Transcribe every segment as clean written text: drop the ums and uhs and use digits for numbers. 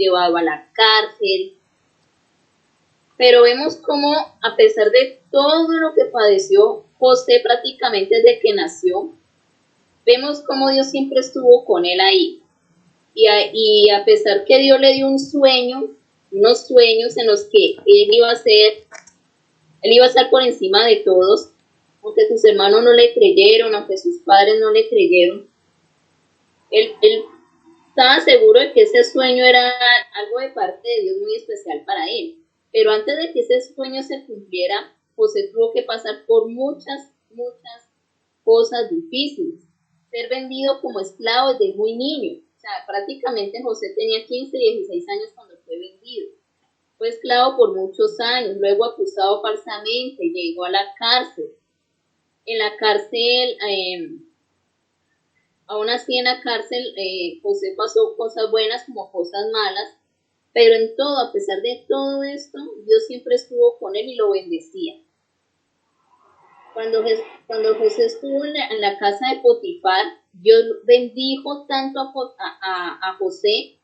llevado a la cárcel. Pero vemos cómo, a pesar de todo lo que padeció José prácticamente desde que nació, vemos cómo Dios siempre estuvo con él ahí. Y a pesar que Dios le dio un sueño, unos sueños en los que él iba a estar por encima de todos, aunque sus hermanos no le creyeron, aunque sus padres no le creyeron, él estaba seguro de que ese sueño era algo de parte de Dios muy especial para él. Pero antes de que ese sueño se cumpliera, José tuvo que pasar por muchas cosas difíciles. Ser vendido como esclavo desde muy niño. O sea, prácticamente José tenía 15, 16 años cuando fue vendido. Fue esclavo por muchos años, luego acusado falsamente, llegó a la cárcel. En la cárcel, aún así en la cárcel, José pasó cosas buenas como cosas malas, pero en todo, a pesar de todo esto, Dios siempre estuvo con él y lo bendecía. Cuando José estuvo en la casa de Potifar, Dios bendijo tanto a José,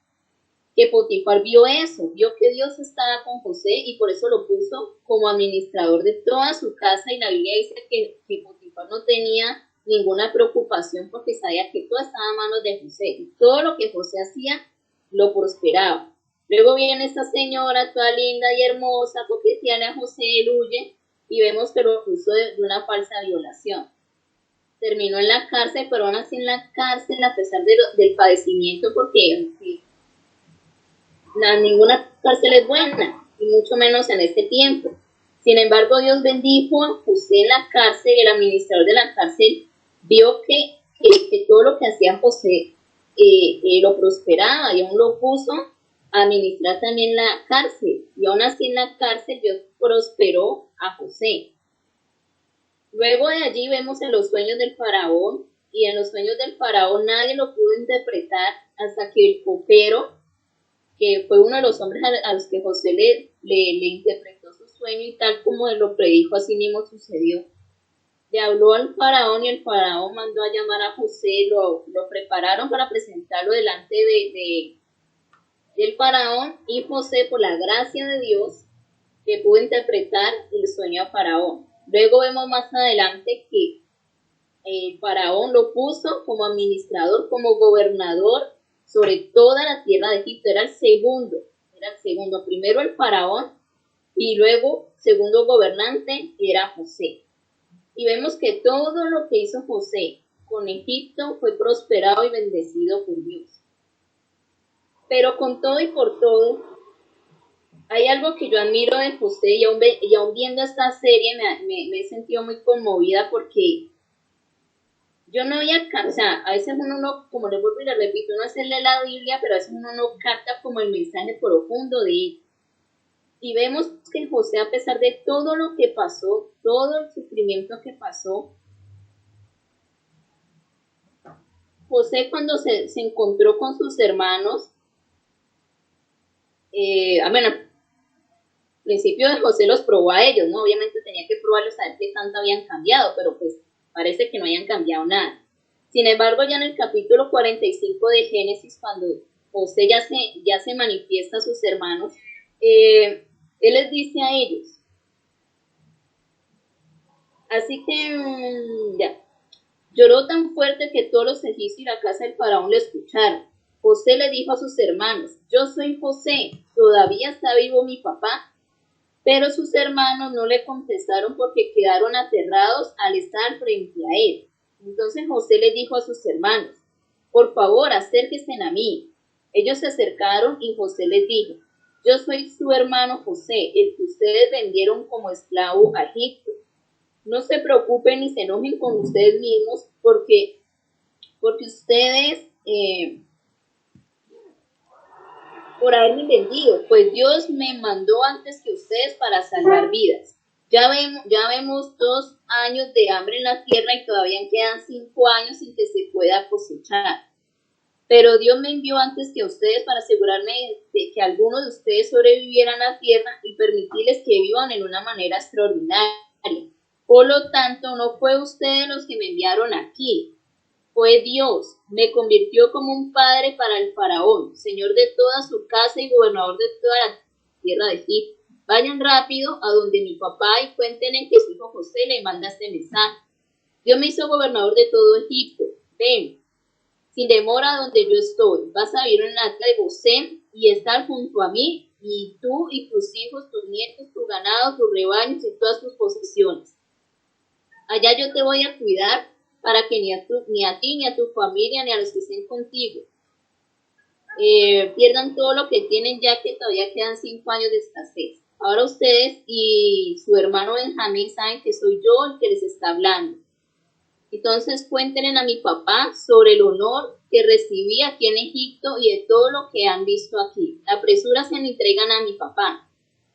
que Potifar vio eso, vio que Dios estaba con José y por eso lo puso como administrador de toda su casa, y la Biblia dice que Potifar no tenía ninguna preocupación porque sabía que todo estaba en manos de José y todo lo que José hacía lo prosperaba. Luego viene esta señora toda linda y hermosa, coqueteando a José, él huye y vemos que lo acusó de una falsa violación. Terminó en la cárcel, pero aún así en la cárcel, a pesar del padecimiento, porque ninguna cárcel es buena, y mucho menos en este tiempo. Sin embargo, Dios bendijo a José en la cárcel, y el administrador de la cárcel vio que todo lo que hacía José lo prosperaba, y aún lo puso a administrar también la cárcel, y aún así en la cárcel Dios prosperó a José. Luego de allí vemos en los sueños del faraón, y en los sueños del faraón nadie lo pudo interpretar hasta que el copero, que fue uno de los hombres a los que José le interpretó su sueño, y tal como él lo predijo, así mismo sucedió. Le habló al faraón y el faraón mandó a llamar a José, lo prepararon para presentarlo delante del faraón, y José, por la gracia de Dios, le pudo interpretar el sueño a faraón. Luego vemos más adelante que el faraón lo puso como administrador, como gobernador sobre toda la tierra de Egipto. Era el segundo. Primero el faraón y luego segundo gobernante era José. Y vemos que todo lo que hizo José con Egipto fue prosperado y bendecido por Dios. Pero con todo y por todo, hay algo que yo admiro de José, y aún viendo esta serie me he sentido muy conmovida, porque yo no había, o sea, a veces uno no, como les vuelvo y les repito, uno se lee la Biblia, pero a veces uno no capta como el mensaje profundo de él. Y vemos que José, a pesar de todo lo que pasó, todo el sufrimiento que pasó, José, cuando se encontró con sus hermanos, al principio de José los probó a ellos, ¿no? Obviamente tenía que probarlos a ver qué tanto habían cambiado, pero pues parece que no hayan cambiado nada. Sin embargo, ya en el capítulo 45 de Génesis, cuando José ya se manifiesta a sus hermanos, él les dice a ellos, así que ya, lloró tan fuerte que todos los egipcios y la casa del faraón le escucharon. José le dijo a sus hermanos, yo soy José, todavía está vivo mi papá. Pero sus hermanos no le contestaron porque quedaron aterrados al estar frente a él. Entonces José le dijo a sus hermanos, por favor, acérquense a mí. Ellos se acercaron y José les dijo, yo soy su hermano José, el que ustedes vendieron como esclavo a Egipto. No se preocupen ni se enojen con ustedes mismos porque ustedes por haberme vendido, pues Dios me mandó antes que ustedes para salvar vidas. Ya vemos 2 años de hambre en la tierra y todavía quedan 5 años sin que se pueda cosechar. Pero Dios me envió antes que ustedes para asegurarme de que algunos de ustedes sobrevivieran a la tierra y permitirles que vivan en una manera extraordinaria. Por lo tanto, no fue ustedes los que me enviaron aquí. fue Dios, me convirtió como un padre para el faraón, señor de toda su casa y gobernador de toda la tierra de Egipto. Vayan rápido a donde mi papá y cuéntenle que su hijo José le manda este mensaje. Dios me hizo gobernador de todo Egipto. Ven, sin demora donde yo estoy. Vas a vivir en la tierra de Gosén y estar junto a mí, y tú y tus hijos, tus nietos, tu ganado, tus rebaños y todas tus posesiones. Allá yo te voy a cuidar para que ni a ti, ni a tu familia, ni a los que estén contigo pierdan todo lo que tienen, ya que todavía quedan 5 años de escasez. Ahora ustedes y su hermano Benjamín saben que soy yo el que les está hablando. Entonces cuéntenle a mi papá sobre el honor que recibí aquí en Egipto y de todo lo que han visto aquí. Apresúrense y entregan a mi papá.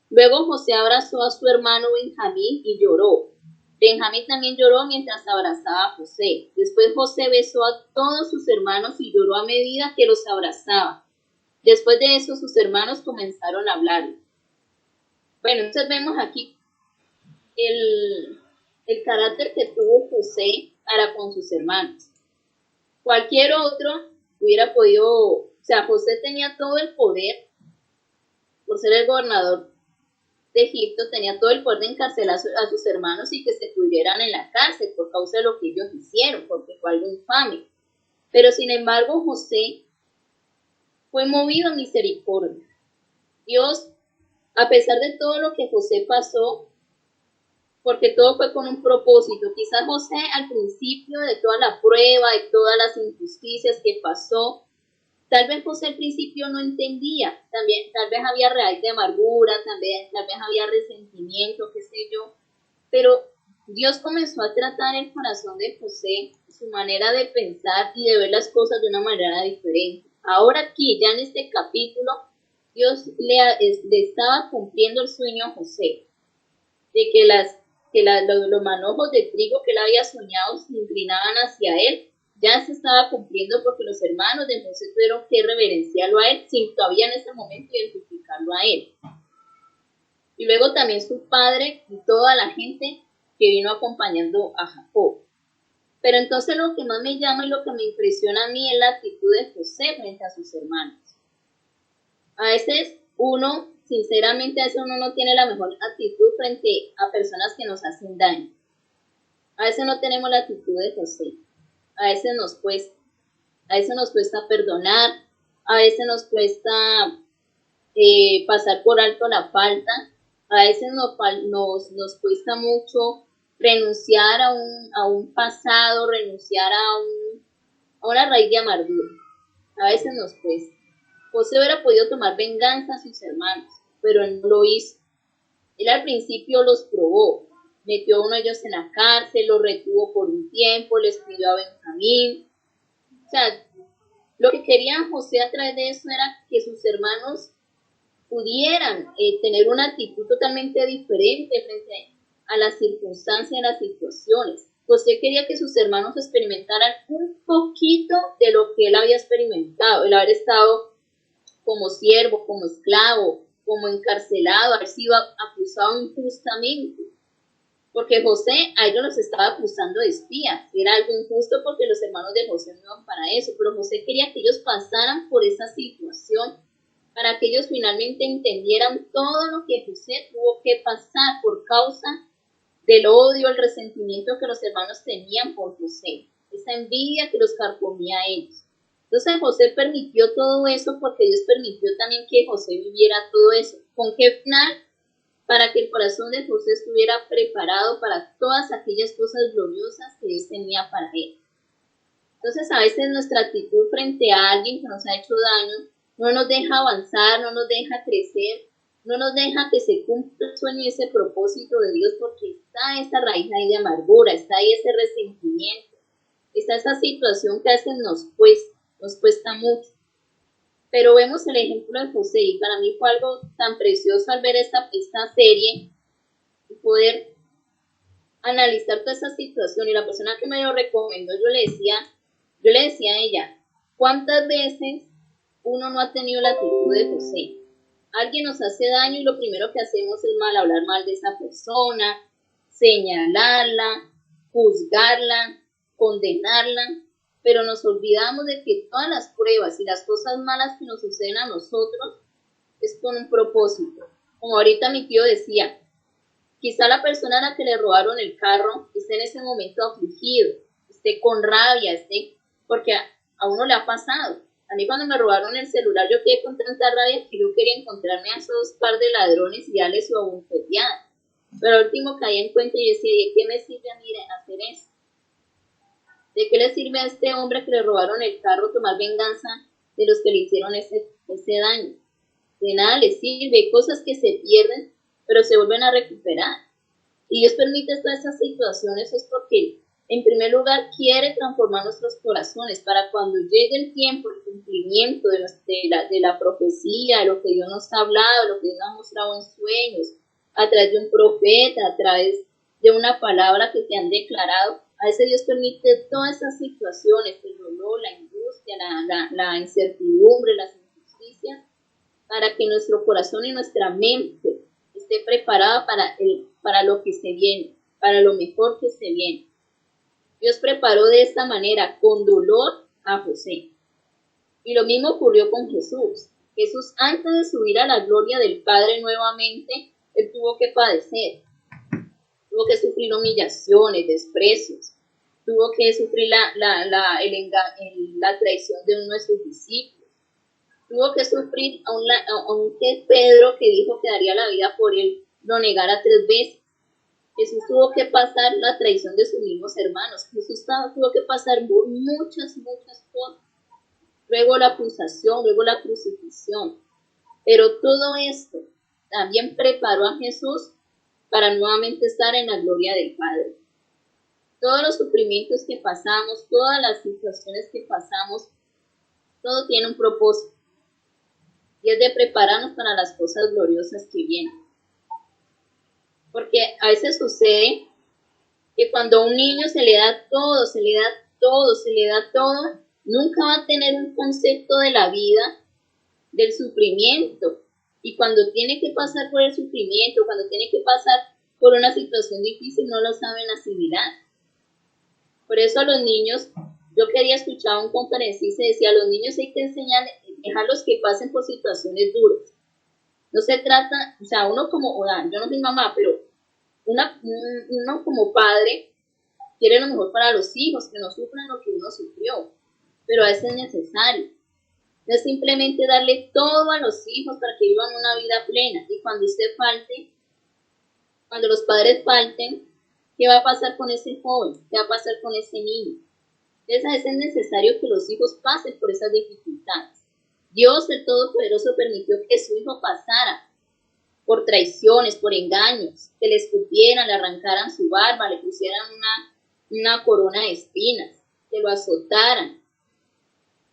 Luego José abrazó a su hermano Benjamín y lloró. Benjamín también lloró mientras abrazaba a José. Después José besó a todos sus hermanos y lloró a medida que los abrazaba. Después de eso sus hermanos comenzaron a hablar. Bueno, entonces vemos aquí el carácter que tuvo José para con sus hermanos. Cualquier otro hubiera podido, o sea, José tenía todo el poder, por ser el gobernador de Egipto, tenía todo el poder de encarcelar a sus hermanos y que se pudieran en la cárcel por causa de lo que ellos hicieron, porque fue algo infame. Pero sin embargo, José fue movido a misericordia. Dios, a pesar de todo lo que José pasó, porque todo fue con un propósito. Quizás José al principio de toda la prueba, de todas las injusticias que pasó, tal vez José al principio no entendía, también tal vez había raíz de amargura, tal vez había resentimiento, qué sé yo, pero Dios comenzó a tratar el corazón de José, su manera de pensar y de ver las cosas de una manera diferente. Ahora aquí, ya en este capítulo, Dios le estaba cumpliendo el sueño a José, de que los manojos de trigo que él había soñado se inclinaban hacia él, ya se estaba cumpliendo porque los hermanos de José tuvieron que reverenciarlo a él sin todavía en ese momento identificarlo a él. Y luego también su padre y toda la gente que vino acompañando a Jacob. Pero entonces lo que más me llama y lo que me impresiona a mí es la actitud de José frente a sus hermanos. A veces sinceramente a veces uno no tiene la mejor actitud frente a personas que nos hacen daño. A veces no tenemos la actitud de José. A veces nos cuesta perdonar, a veces nos cuesta pasar por alto la falta, a veces nos cuesta mucho renunciar a un pasado, renunciar a una raíz de amargura. A veces nos cuesta. José hubiera podido tomar venganza a sus hermanos, pero él no lo hizo. Él al principio los probó, metió a uno de ellos en la cárcel, los retuvo por un tiempo, les pidió a Benjamín. O sea, lo que quería José a través de eso era que sus hermanos pudieran tener una actitud totalmente diferente frente a las circunstancias, a las situaciones. José quería que sus hermanos experimentaran un poquito de lo que él había experimentado, el haber estado como siervo, como esclavo, como encarcelado, haber sido acusado injustamente. Porque José a ellos los estaba acusando de espías. Era algo injusto porque los hermanos de José no iban para eso. Pero José quería que ellos pasaran por esa situación para que ellos finalmente entendieran todo lo que José tuvo que pasar por causa del odio, el resentimiento que los hermanos tenían por José. Esa envidia que los carcomía a ellos. Entonces José permitió todo eso porque Dios permitió también que José viviera todo eso. ¿Con qué final? Para que el corazón de José estuviera preparado para todas aquellas cosas gloriosas que Dios tenía para él. Entonces a veces nuestra actitud frente a alguien que nos ha hecho daño no nos deja avanzar, no nos deja crecer, no nos deja que se cumpla el sueño y ese propósito de Dios, porque está esa raíz ahí de amargura, está ahí ese resentimiento, está esa situación que a veces nos cuesta mucho. Pero vemos el ejemplo de José y para mí fue algo tan precioso al ver esta serie y poder analizar toda esa situación. Y la persona que me lo recomendó, yo le decía a ella, ¿cuántas veces uno no ha tenido la actitud de José? Alguien nos hace daño y lo primero que hacemos es hablar mal de esa persona, señalarla, juzgarla, condenarla. pero nos olvidamos de que todas las pruebas y las cosas malas que nos suceden a nosotros es con un propósito. Como ahorita mi tío decía, quizá la persona a la que le robaron el carro esté en ese momento afligido, esté con rabia, porque a uno le ha pasado. A mí cuando me robaron el celular yo quedé con tanta rabia que yo quería encontrarme a esos par de ladrones y darles su abofeteada. Pero al último caí en cuenta y decía, ¿de qué me sirve a mí hacer eso? ¿De qué le sirve a este hombre que le robaron el carro tomar venganza de los que le hicieron ese daño? De nada le sirve, hay cosas que se pierden, pero se vuelven a recuperar. Y Dios permite todas esas situaciones es porque, en primer lugar, quiere transformar nuestros corazones para cuando llegue el tiempo, el cumplimiento de la profecía, de lo que Dios nos ha hablado, de lo que Dios nos ha mostrado en sueños, a través de un profeta, a través de una palabra que te han declarado. A veces Dios permite todas esas situaciones, el dolor, la angustia, la incertidumbre, las injusticias, para que nuestro corazón y nuestra mente esté preparada para lo que se viene, para lo mejor que se viene. Dios preparó de esta manera, con dolor, a José. Y lo mismo ocurrió con Jesús. Jesús, antes de subir a la gloria del Padre nuevamente, él tuvo que padecer. Tuvo que sufrir humillaciones, desprecios. Tuvo que sufrir la traición de uno de sus discípulos. Tuvo que sufrir a un Pedro que dijo que daría la vida por él, lo negara 3 veces. Jesús tuvo que pasar la traición de sus mismos hermanos. Jesús tuvo que pasar por muchas cosas. Luego la acusación, luego la crucifixión. Pero todo esto también preparó a Jesús para nuevamente estar en la gloria del Padre. Todos los sufrimientos que pasamos, todas las situaciones que pasamos, todo tiene un propósito. Y es de prepararnos para las cosas gloriosas que vienen. Porque a veces sucede que cuando a un niño se le da todo, nunca va a tener un concepto de la vida, del sufrimiento. Y cuando tiene que pasar por el sufrimiento, cuando tiene que pasar por una situación difícil, no lo saben asimilar. Por eso a los niños, yo quería escuchar a un conferencista y decía, a los niños hay que enseñarles, dejarlos que pasen por situaciones duras. No se trata, o sea, uno como, yo no soy mamá, pero uno como padre quiere lo mejor para los hijos, que no sufran lo que uno sufrió, pero a veces es necesario. No es simplemente darle todo a los hijos para que vivan una vida plena, y cuando usted falte, cuando los padres falten, ¿qué va a pasar con ese joven? ¿Qué va a pasar con ese niño? Entonces a veces es necesario que los hijos pasen por esas dificultades. Dios, el Todopoderoso, permitió que su hijo pasara por traiciones, por engaños, que le escupieran, le arrancaran su barba, le pusieran una corona de espinas, que lo azotaran,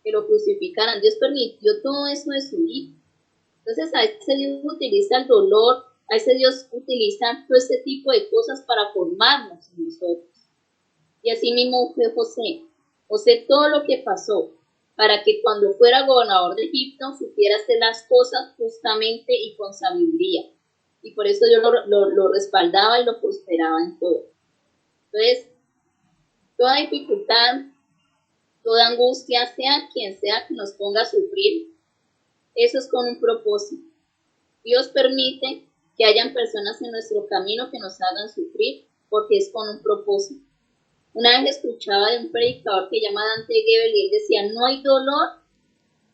que lo crucificaran. Dios permitió todo eso de su hijo. Entonces a veces Dios utiliza el dolor, a veces Dios utiliza todo este tipo de cosas para formarnos en nosotros. Y así mismo fue José. José todo lo que pasó, para que cuando fuera gobernador de Egipto supiera hacer las cosas justamente y con sabiduría. Y por eso Dios lo respaldaba y lo prosperaba en todo. Entonces, toda dificultad, toda angustia, sea quien sea que nos ponga a sufrir, eso es con un propósito. Dios permite que hayan personas en nuestro camino que nos hagan sufrir porque es con un propósito. Una vez escuchaba de un predicador que se llama Dante Gebel y él decía, no hay dolor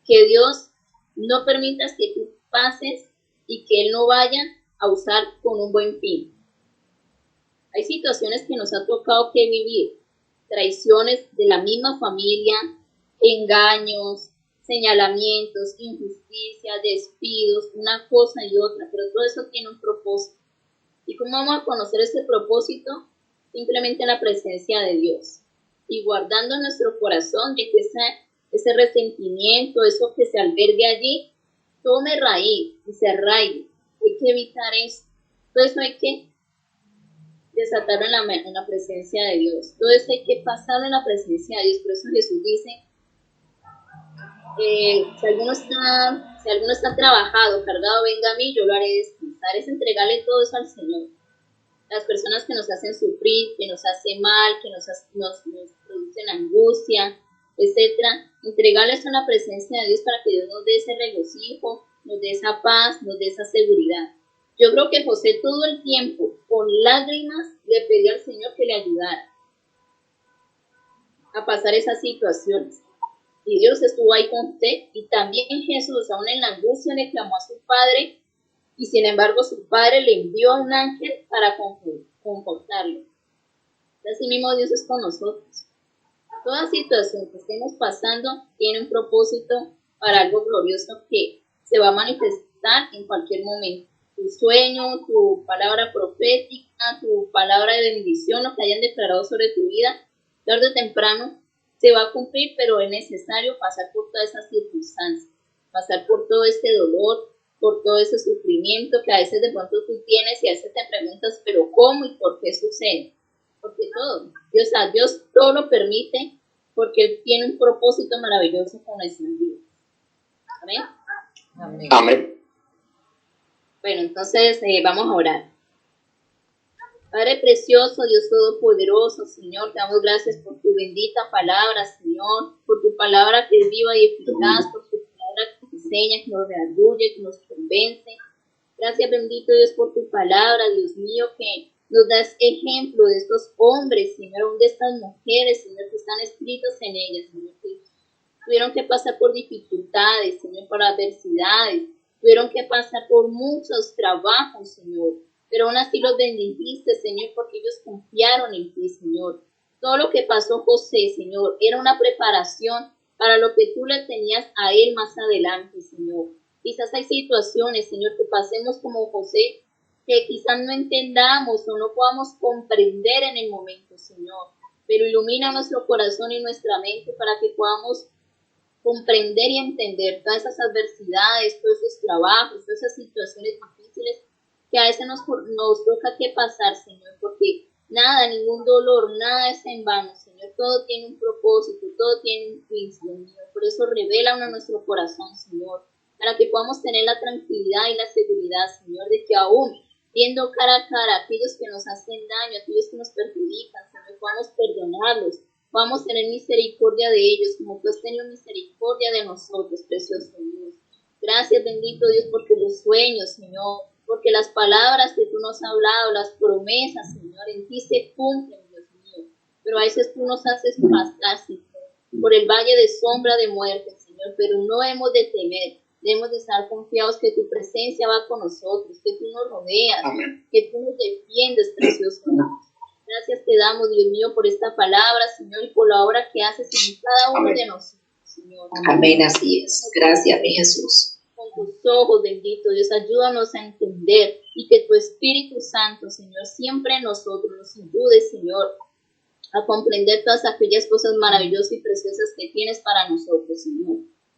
que Dios no permita que tú pases y que Él no vaya a usar con un buen fin. Hay situaciones que nos ha tocado que vivir, traiciones de la misma familia, engaños, señalamientos, injusticias, despidos, una cosa y otra, pero todo eso tiene un propósito. ¿Y cómo vamos a conocer ese propósito? Simplemente en la presencia de Dios y guardando en nuestro corazón de que ese resentimiento, eso que se albergue allí, tome raíz y se arraigue. Hay que evitar eso. Todo eso hay que desatarlo en la presencia de Dios. Todo eso hay que pasarlo en la presencia de Dios. Por eso Jesús dice, si alguno está trabajado, cargado, venga a mí, yo lo haré descansar. Es entregarle todo eso al Señor. Las personas que nos hacen sufrir, que nos hacen mal, que nos producen angustia, etcétera, entregarles una presencia de Dios para que Dios nos dé ese regocijo, nos dé esa paz, nos dé esa seguridad. Yo creo que José todo el tiempo, con lágrimas, le pedía al Señor que le ayudara a pasar esas situaciones. Y Dios estuvo ahí con usted, y también Jesús, aún en la angustia, le clamó a su Padre, y sin embargo su Padre le envió a un ángel para confortarlo. Así mismo Dios es con nosotros. Toda situación que estemos pasando tiene un propósito para algo glorioso que se va a manifestar en cualquier momento. Tu sueño, tu palabra profética, tu palabra de bendición, lo que hayan declarado sobre tu vida, tarde o temprano se va a cumplir, pero es necesario pasar por todas esas circunstancias, pasar por todo este dolor, por todo ese sufrimiento que a veces de pronto tú tienes y a veces te preguntas, pero ¿cómo y por qué sucede? Porque todo, Dios todo lo permite porque Él tiene un propósito maravilloso con nuestras vidas. Amén. Amén. Amén. Bueno, entonces vamos a orar. Padre precioso, Dios todopoderoso, Señor, te damos gracias por tu bendita palabra, Señor, por tu palabra que es viva y eficaz, por tu palabra que nos enseña, que nos redarguye, que nos convence. Gracias, bendito Dios, por tu palabra, Dios mío, que nos das ejemplo de estos hombres, Señor, aún de estas mujeres, Señor, que están escritos en ellas, Señor, que tuvieron que pasar por dificultades, Señor, por adversidades, tuvieron que pasar por muchos trabajos, Señor, pero aún así los bendijiste, Señor, porque ellos confiaron en ti, Señor. Todo lo que pasó José, Señor, era una preparación para lo que tú le tenías a él más adelante, Señor. Quizás hay situaciones, Señor, que pasemos como José, que quizás no entendamos o no podamos comprender en el momento, Señor, pero ilumina nuestro corazón y nuestra mente para que podamos comprender y entender todas esas adversidades, todos esos trabajos, todas esas situaciones difíciles que a veces nos toca que pasar, Señor, porque nada, ningún dolor, nada es en vano, Señor, todo tiene un propósito, todo tiene un fin, Señor, por eso revela a nuestro corazón, Señor, para que podamos tener la tranquilidad y la seguridad, Señor, de que aún viendo cara a cara a aquellos que nos hacen daño, a aquellos que nos perjudican, Señor, podamos perdonarlos, podamos tener misericordia de ellos, como tú has tenido misericordia de nosotros, precioso Dios. Gracias, bendito Dios, porque los sueños, Señor, porque las palabras que tú nos has hablado, las promesas, Señor, en ti se cumplen, Dios mío. Pero a veces tú nos haces pasar, Señor, por el valle de sombra de muerte, Señor, pero no hemos de temer. Debemos de estar confiados que tu presencia va con nosotros, que tú nos rodeas, Amén. Que tú nos defiendes, precioso Dios. Gracias te damos, Dios mío, por esta palabra, Señor, y por la obra que haces en cada uno Amén. De nosotros, Señor. Amén, así es. Gracias, mi Jesús. Con tus ojos, bendito Dios, ayúdanos a entender y que tu Espíritu Santo, Señor, siempre en nosotros nos ayude, Señor, a comprender todas aquellas cosas maravillosas y preciosas que tienes para nosotros, Señor.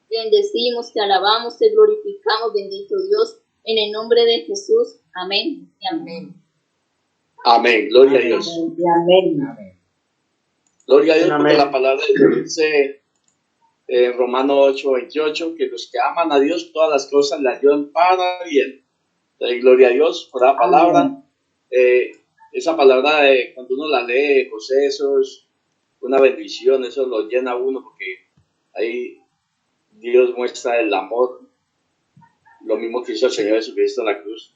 Te bendecimos, te alabamos, te glorificamos, bendito Dios, en el nombre de Jesús. Amén y amén. Amén, gloria a Dios. Amén. Amén. Gloria a Dios, porque la palabra de Dios dice en Romanos 8:28 que los que aman a Dios todas las cosas le ayudan para bien. Entonces, gloria a Dios por la palabra. Esa palabra, cuando uno la lee, José, eso es una bendición, eso lo llena a uno, porque ahí Dios muestra el amor, lo mismo que hizo el Señor Jesucristo en la cruz.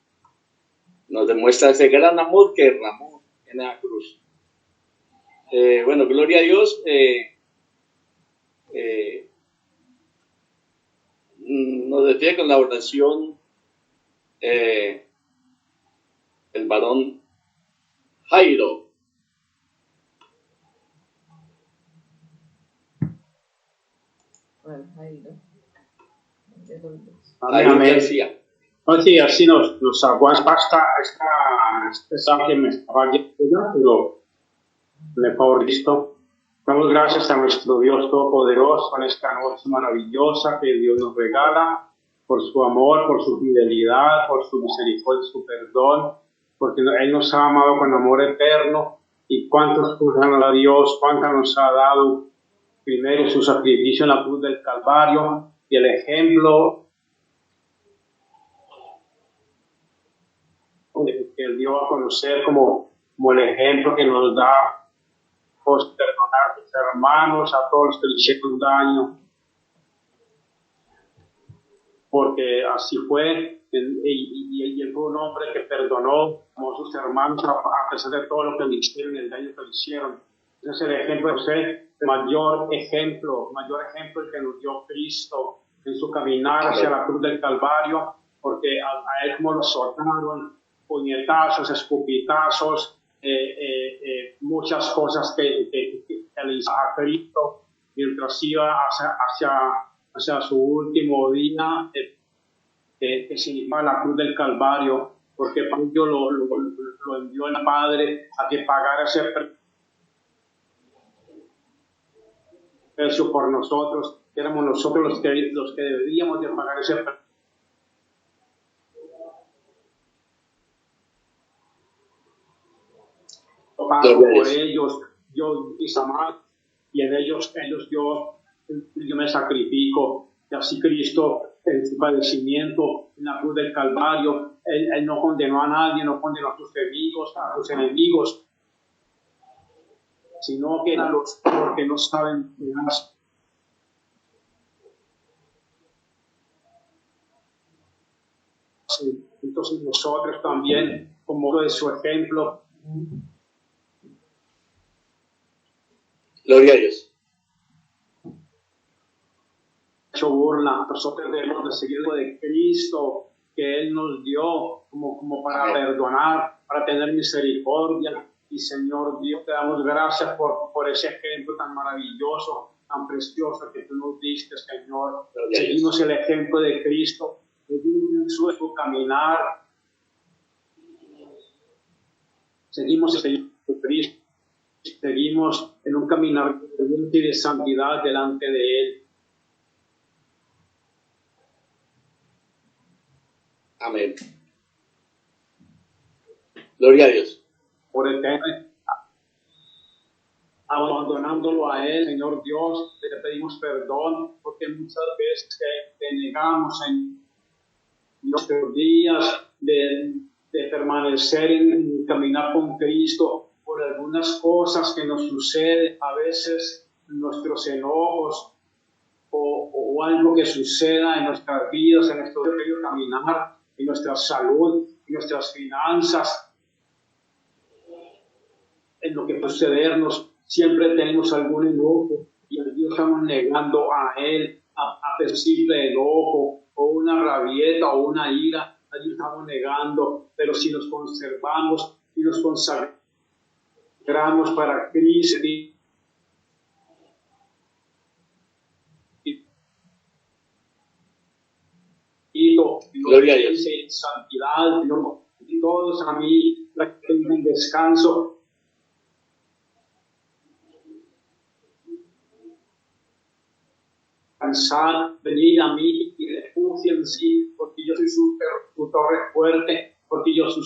Nos demuestra ese gran amor que derramó en la cruz. Bueno, gloria a Dios. Nos despide con la oración el varón Jairo. Jairo García. Sí, así nos aguanta esta que me estaba yendo, pero le favor listo. Damos gracias a nuestro Dios Todopoderoso en esta noche maravillosa que Dios nos regala, por su amor, por su fidelidad, por su misericordia, su perdón, porque Él nos ha amado con amor eterno. Y cuántos juzgan a Dios, cuánto nos ha dado primero su sacrificio en la cruz del Calvario y el ejemplo que Él dio a conocer como el ejemplo que nos da perdonar a tus hermanos, a todos los que le hicieron daño, porque así fue, y él fue un hombre que perdonó a sus hermanos a pesar de todo lo que le hicieron, el daño que le hicieron. Ese es el ejemplo de José, el mayor ejemplo el que nos dio Cristo en su caminar hacia la cruz del Calvario, porque a él como lo soltaron, puñetazos, escupitazos, muchas cosas que le hizo a Cristo mientras iba hacia su último día, que significa la cruz del Calvario, porque Dios lo envió el Padre a que pagara ese precio por nosotros, que éramos nosotros los que deberíamos de pagar ese precio. Por ellos, yo mis amados, y en ellos yo me sacrifico, y así Cristo en su padecimiento en la cruz del Calvario, él no condenó a nadie, no condenó a sus enemigos, sino que a los que no saben más. Entonces nosotros también, como de su ejemplo, gloria a Dios. Hecho burla, nosotros debemos de seguir lo de Cristo que Él nos dio como para perdonar, para tener misericordia. Y Señor Dios, te damos gracias por ese ejemplo tan maravilloso, tan precioso que tú nos diste, Señor. Seguimos el ejemplo de Cristo, seguimos en su caminar, seguimos el ejemplo de Cristo, seguimos en un caminar de santidad delante de Él. Amén. Gloria a Dios. Por el tema, abandonándolo a Él, Señor Dios, te pedimos perdón, porque muchas veces te negamos en nuestros días de permanecer en caminar con Cristo por algunas cosas que nos suceden, a veces nuestros enojos o algo que suceda en nuestras vidas, en nuestro diario caminar, en nuestra salud, en nuestras finanzas, en lo que puede sucedernos, siempre tenemos algún enojo y estamos negando a Él, a percibirle el enojo o una rabieta o una ira, allí estamos negando, pero si nos conservamos y nos consagramos para Cristo gloria a Dios. En santidad, y todos a mí para que tengan descanso. Cansar, venir a mí y refúgiense, porque yo soy su torre fuerte, porque yo soy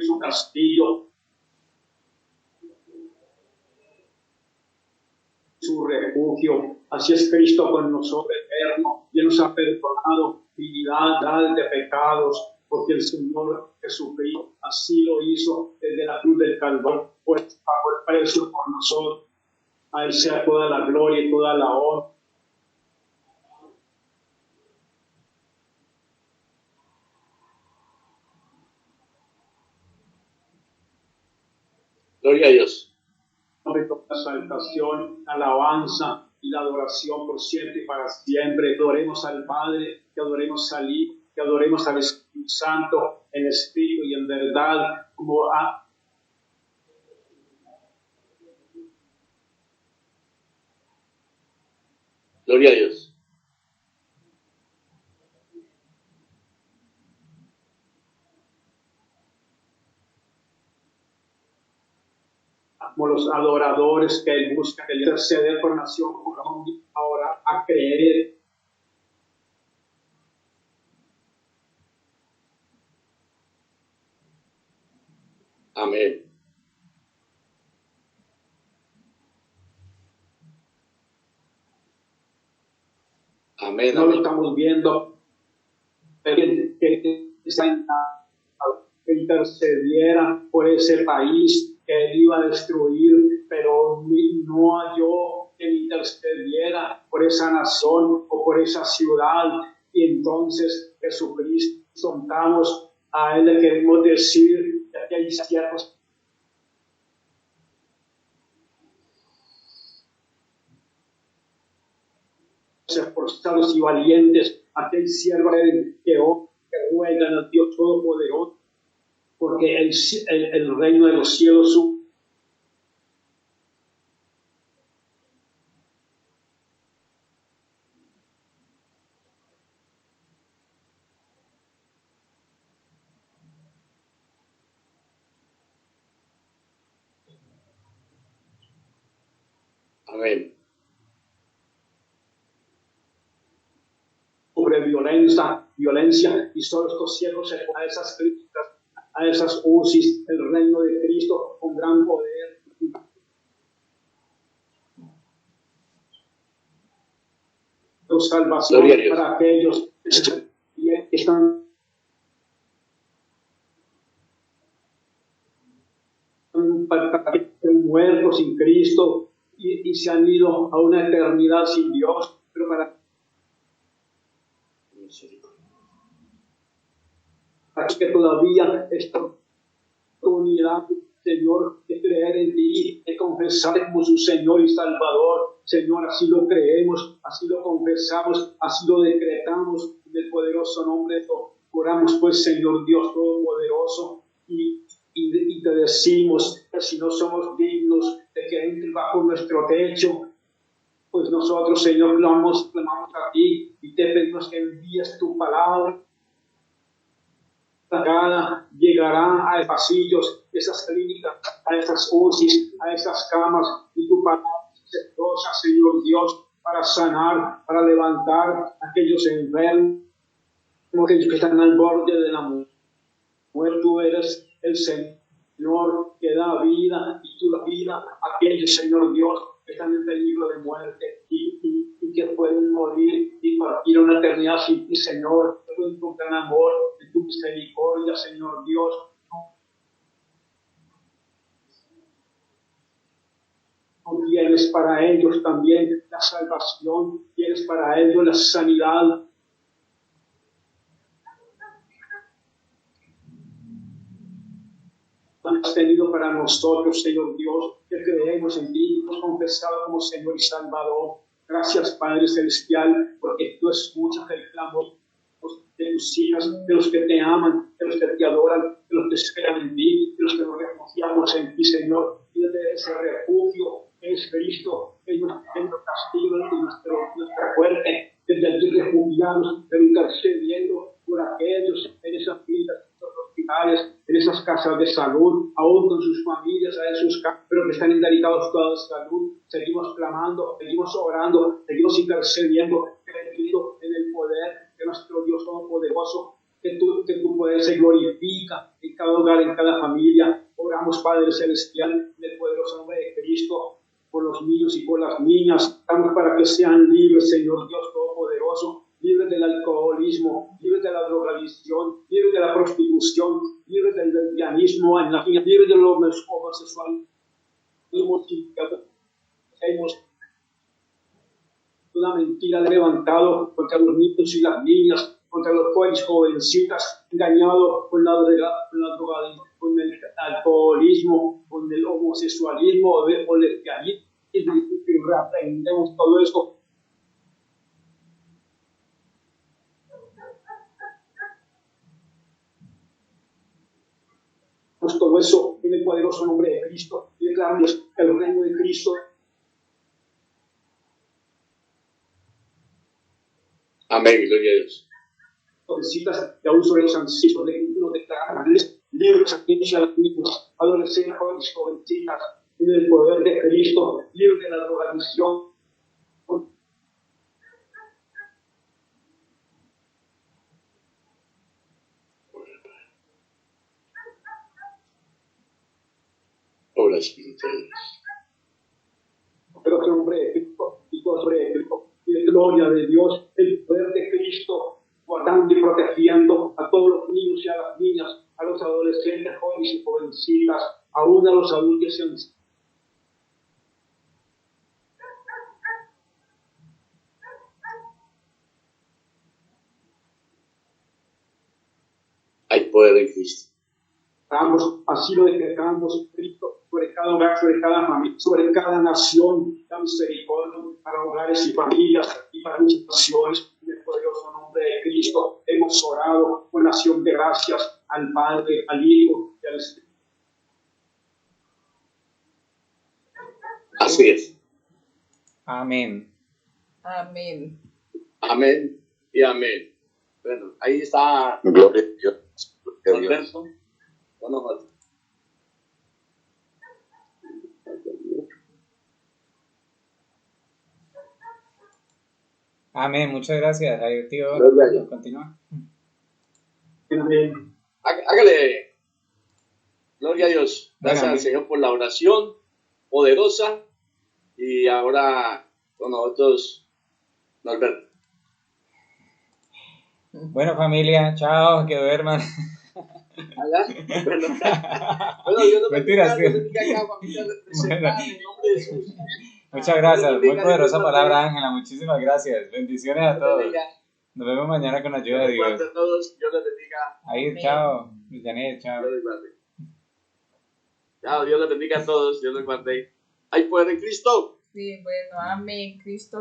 su castillo, su refugio. Así es Cristo con nosotros, eterno, y Él nos ha perdonado infinidad de pecados, porque el Señor Jesucristo así lo hizo desde la cruz del Calvario, pues pagó el precio por nosotros. A Él sea toda la gloria y toda la honra. Gloria a Dios. La exaltación, la alabanza y la adoración por siempre y para siempre. Que adoremos al Padre, que adoremos al Hijo, que adoremos al Espíritu Santo en espíritu y en verdad, como Gloria a Dios. como los adoradores que Él busca, el interceder por nación, ahora a creer. Amén. Amén. No lo estamos viendo, que intercediera por ese país que Él iba a destruir, pero no halló quien intercediera por esa nación o por esa ciudad. Y entonces Jesucristo, contamos a Él, le queremos decir que hay siervos esforzados y valientes, aquel siervo que ruegan al Dios Todopoderoso, porque el reino de los cielos Amén. sobre violencia, y solo estos siervos a esas críticas, a esas UCIs, el reino de Cristo con gran poder. Salvación para aquellos que están muertos sin Cristo y se han ido a una eternidad sin Dios, pero para que todavía esta oportunidad, Señor, de creer en ti, de confesar como su Señor y Salvador. Señor, así lo creemos, así lo confesamos, así lo decretamos en el poderoso nombre de Dios. Oramos pues, Señor Dios Todopoderoso, y te decimos que si no somos dignos de que entre bajo nuestro techo, pues nosotros, Señor, clamamos a ti y te pedimos que envíes tu palabra. Llegará a pasillos, esas clínicas, a esas UCIs, a esas camas, y tu palabra es exitosa, Señor Dios, para sanar, para levantar a aquellos enfermos, aquellos que están al borde de la muerte. Tú eres el Señor que da vida, y tú da vida a aquellos, Señor Dios, que están en peligro de muerte y que pueden morir y partir a una eternidad sin ti, Señor. En tu gran amor, en tu misericordia, Señor Dios. Tú tienes para ellos también la salvación, tienes para ellos la sanidad. Has tenido para nosotros, Señor Dios, que creemos en ti, nos confesado como Señor y Salvador. Gracias, Padre Celestial, porque tú escuchas el clamor de tus hijas, de los que te aman, de los que te adoran, de los que esperan en ti, de los que nos refugiamos en ti, Señor. Y desde ese refugio que es Cristo, que es nuestro castillo y nuestra fuerte, desde allí refugiados, pero intercediendo por aquellos en esas vidas, hospitales, en esas casas de salud, aún con sus familias, en sus casas, pero que están indelicados toda salud. Seguimos clamando, seguimos orando, seguimos intercediendo, creyendo en el poder de nuestro Dios Todopoderoso, que tu poder se glorifica en cada hogar, en cada familia. Oramos, Padre Celestial, en el poderoso nombre de Cristo, por los niños y por las niñas. Oramos para que sean libres, Señor Dios Todopoderoso, libres del alcoholismo, libres de la drogadicción, libres de la prostitución, libres del lesbianismo, libres de los homosexuales. Hemos una mentira levantado contra los niños y las niñas, contra los jóvenes, jovencitas, engañados con la drogadicción, con el alcoholismo, con el homosexualismo o el lesbianismo, y reaprendemos todo eso. Todo eso en el poderoso nombre de Cristo, y declaramos el reino de Cristo. Amén, gloria a Dios. Jovencitas, y aún sobre los ancianos, lo declaramos libres a niños y a las niñas, adolescentes, jóvenes, jovencitas, en el poder de Cristo, libres de la drogadicción. Obra espiritual. Pero que hombre de Cristo, y sobre la gloria de Dios, el poder de Cristo, guardando y protegiendo a todos los niños y a las niñas, a los adolescentes, jóvenes y jovencitas, aún a los adultos y ancianos. poder en Cristo. Así lo decretamos, Cristo, sobre cada hogar, sobre cada familia, sobre cada nación, la misericordia para hogares y familias y para muchas naciones. En el poderoso nombre de Cristo hemos orado con acción de gracias al Padre, al Hijo y al Espíritu. Así es. Amén. Amén. Amén y amén. Bueno, ahí está Gloria a Dios. Gloria a Dios. Alberto. Bueno, Jorge. Amén, muchas gracias. Ahí, tío, Gloria a Dios. continúa. Amén. Hágale. Gloria a Dios. Gracias Venga, al Señor por la oración poderosa. Y ahora con nosotros, Norberto. Bueno, familia, chao, que duerman. ¿Allá? Bueno, Dios nos Mentiras, bendiga, sí. Dios bendiga a cada familia representada en el nombre de Jesús. Muchas gracias, Dios muy bendiga, poderosa Dios palabra, Ángela. Muchísimas gracias. Bendiciones a Dios todos. bendiga. Nos vemos mañana con la ayuda Dios de les guarde Dios. a todos. Dios les bendiga. Ahí, Amén. chao. Janet, chao. Dios les guarde. Chao, Dios les bendiga a todos. Dios les guarde. Hay poder en Cristo. Sí, bueno, amén, Cristo.